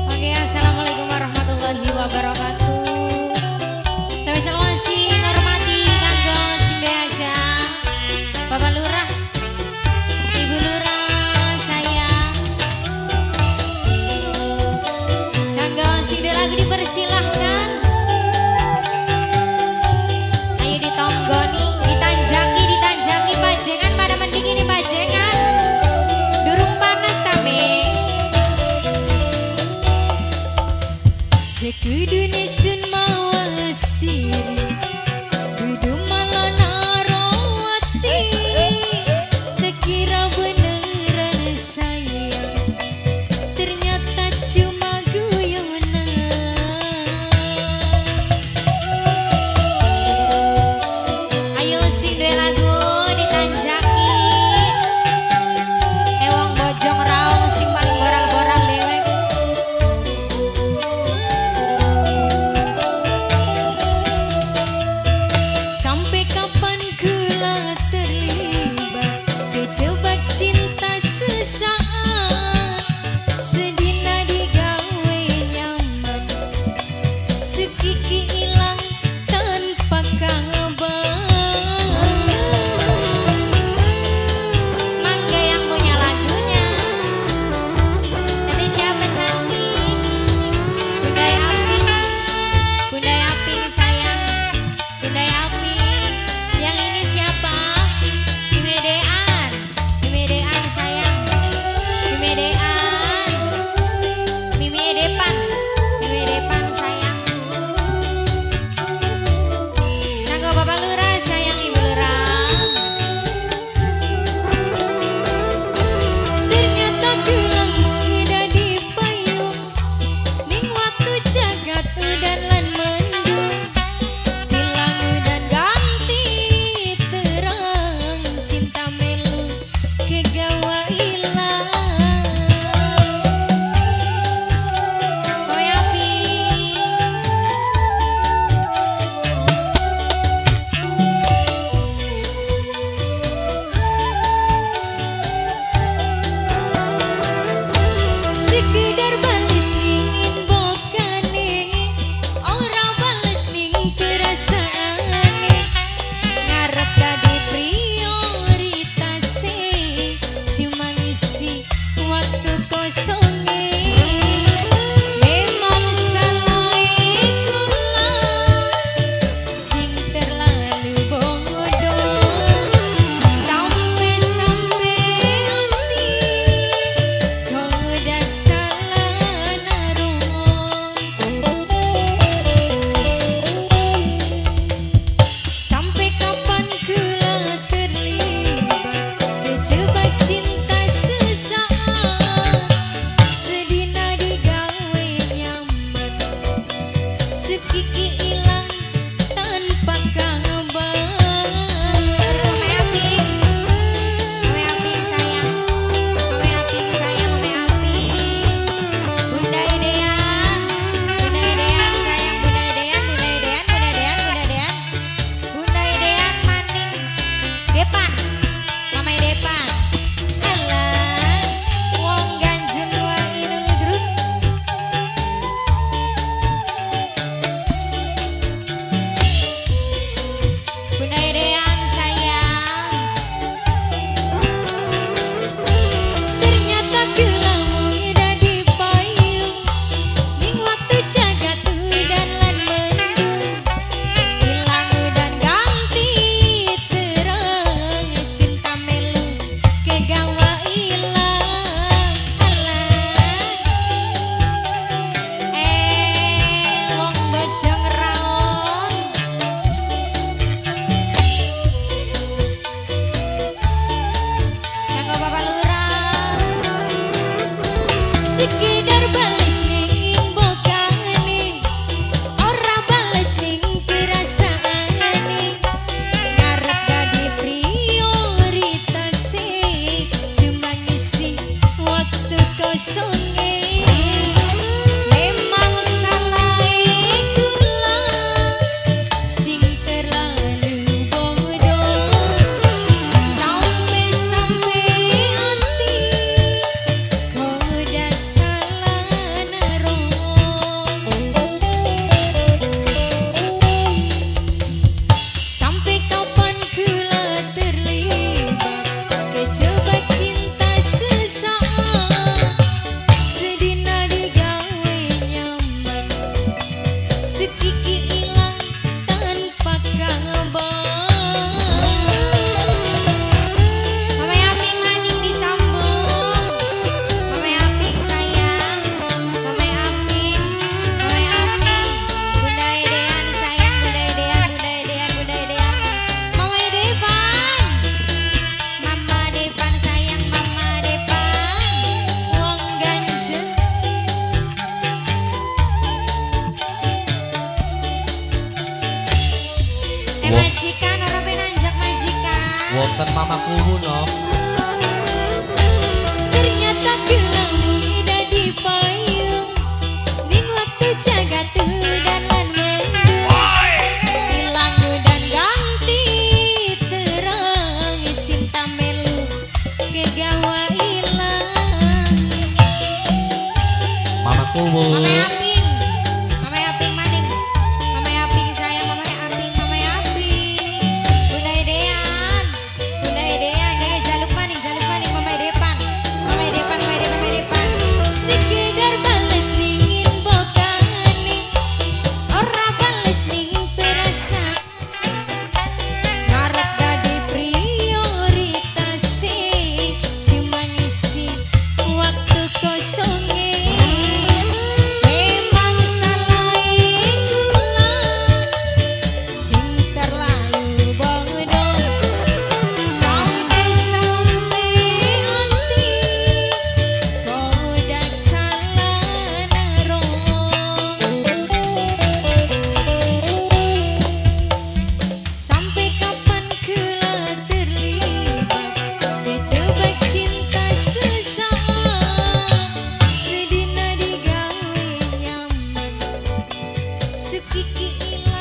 Oke, assalamualaikum warahmatullahi wabarakatuh. Saya selawasi ngormati kanggo simbe aja Bapak Lurah, Ibu Lurah sayang. Kanggo sinde lagu dipersilahkan. Ayo ditonggoni, ditanjaki pajengan pada mending ini pajengan. Durung panas tame. Sekudune sun mawas diri kudu malah narawati. Tekira beneran sayang, ternyata cuma guyonan. Ayo sing duwe lagu ditanjaki. Ewang bojong raung sing paling boral-boral lewek. Sampai kapan kula terlibat kejebak cinta sesaat. Sedina digawe nyaman, sekiki ilang tanpa kabar. Mangga yang punya lagunya. Nanti siapa cantik? Bunda Aping, Bunda Aping sayang. Bunda Aping, yang ini siapa? Bimedean, Bimedean sayang. Bimedean, Bimedepan, Bimedepan sayang. Kanggo Bapak Lurah sayang Ibu Lurah. Ternyata gelang muda di payung, ning waktu jagat udan lan mendung. Hilang dan ganti terang, cinta melu kegawa ilang. Oh Yapi, sekedar balis dingin bokane, ora bales ning perasaane. Ngarep dadi prioritase, cuma ngisi waktu kosonge. Memang salah kula sing terlalu bodoh, sampai hati kau dan salah naruh. Sampai kapan kula terlibat kejebak cinta sesaat. Sedina digawe nyaman, sekiki ilang tanpa kabar. Ame Aping, Ame Aping sayang. Ame Aping sayang, Ame Aping. Bunda Idean, Bunda Idean sayang. Bunda Idean, Bunda Idean, Bunda Idean, Bunda Idean. Bunda Idean maning Depan, Mama Depan. Alah, wong ganjen wong idul druk. Bunda Idean sayang. Ternyata gelang muda di payung, ning waktu jagat udan lan mendung. Hilang dan ganti terang, cinta melu kegawa ilang. Alah, wong bojong raung. Kanggo Bapak Lurah, sekedar bales ning bokane, ora bales ning perasaane. Ngarep dadi prioritase, cuma ngisi waktu kosonge. Memang salah kula sing terlalu bodoh, sampai hati kau kegawa ilang. Mama Kubu. Mama Aping, Mama Aping maning, Mama Aping sayang, Mama Aping, Mama Aping. Bunda Idean, jaga jaluk maning, Mama Idepan, Mama Idepan, Mama Idepan, Mama Idepan. Sekedar bales dingin bokani, ora bales ning perasaan. Ngarep dadi prioritas sih, cuma ngisi waktu kosongnya. Memang salah kula, sing terlalu bodoh. Sampai-sampai hati kodak salah naruh. Sampai kapan kula terlibat dijebak cinta sesaat. Sedina digawe nyaman, sekiki ilang.